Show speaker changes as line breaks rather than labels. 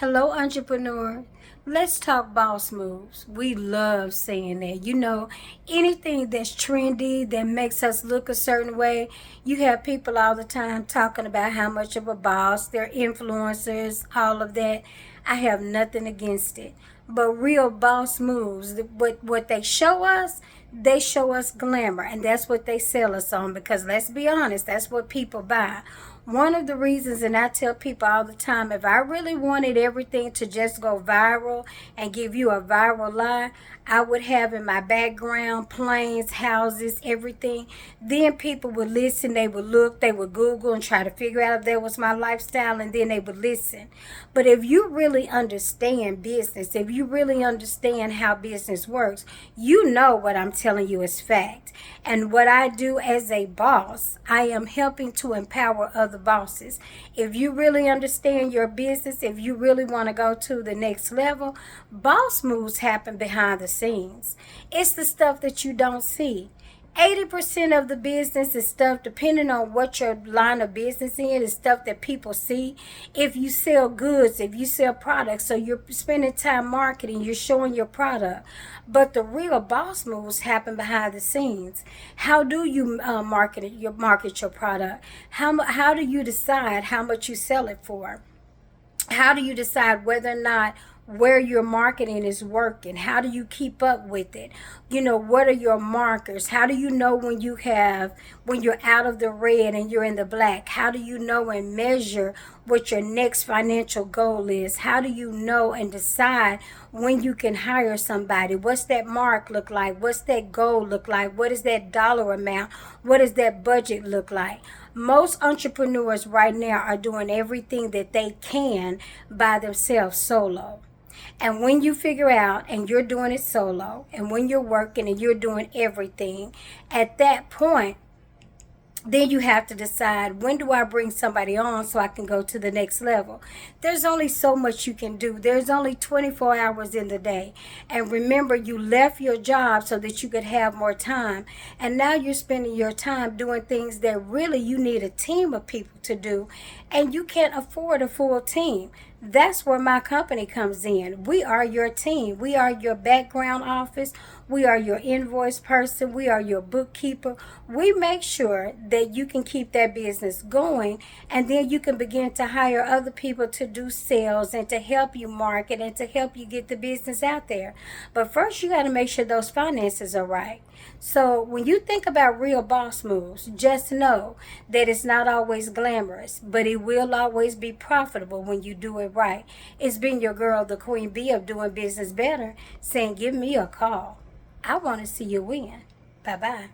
Hello, entrepreneur. Let's talk boss moves. We love saying that. Anything that's trendy that makes us look a certain way, you have people all the time talking about how much of a boss, they're influencers, all of that. I have nothing against it. But real boss moves, what they show us glamour, and that's what they sell us on because let's be honest, that's what people buy. One of the reasons, and I tell people all the time, if I really wanted everything to just go viral and give you a viral lie, I would have in my background planes, houses, everything. Then people would listen, they would look, they would Google and try to figure out if that was my lifestyle, and then they would listen. But if you really understand business, if you really understand how business works, you know what I'm telling you is fact. And what I do as a boss, I am helping to empower other bosses. If you really understand your business, if you really want to go to the next level, boss moves happen behind the scenes. It's the stuff that you don't see. 80% of the business is stuff, depending on what your line of business is stuff that people see. If you sell goods, if you sell products, so you're spending time marketing, you're showing your product. But the real boss moves happen behind the scenes. How do you market your product? How do you decide how much you sell it for? How do you decide whether or not where your marketing is working? How do you keep up with it? What are your markers? How do you know when you're out of the red and you're in the black? How do you know and measure what your next financial goal is? How do you know and decide when you can hire somebody? What's that mark look like? What's that goal look like? What is that dollar amount? What does that budget look like? Most entrepreneurs right now are doing everything that they can by themselves solo. And when you figure out and you're doing it solo, and when you're working and you're doing everything, at that point, then you have to decide, when do I bring somebody on so I can go to the next level? There's only so much you can do. There's only 24 hours in the day. And remember, you left your job so that you could have more time. And now you're spending your time doing things that really you need a team of people to do. And you can't afford a full team. That's where my company comes in. We are your team. We are your background office. We are your invoice person. We are your bookkeeper. We make sure that you can keep that business going, and then you can begin to hire other people to do sales and to help you market and to help you get the business out there. But first, you got to make sure those finances are right. So when you think about real boss moves, just know that it's not always glamorous, but it will always be profitable when you do it right. It's been your girl, the Queen Bee of Doing Business Better, saying give me a call. I want to see you win. Bye-bye.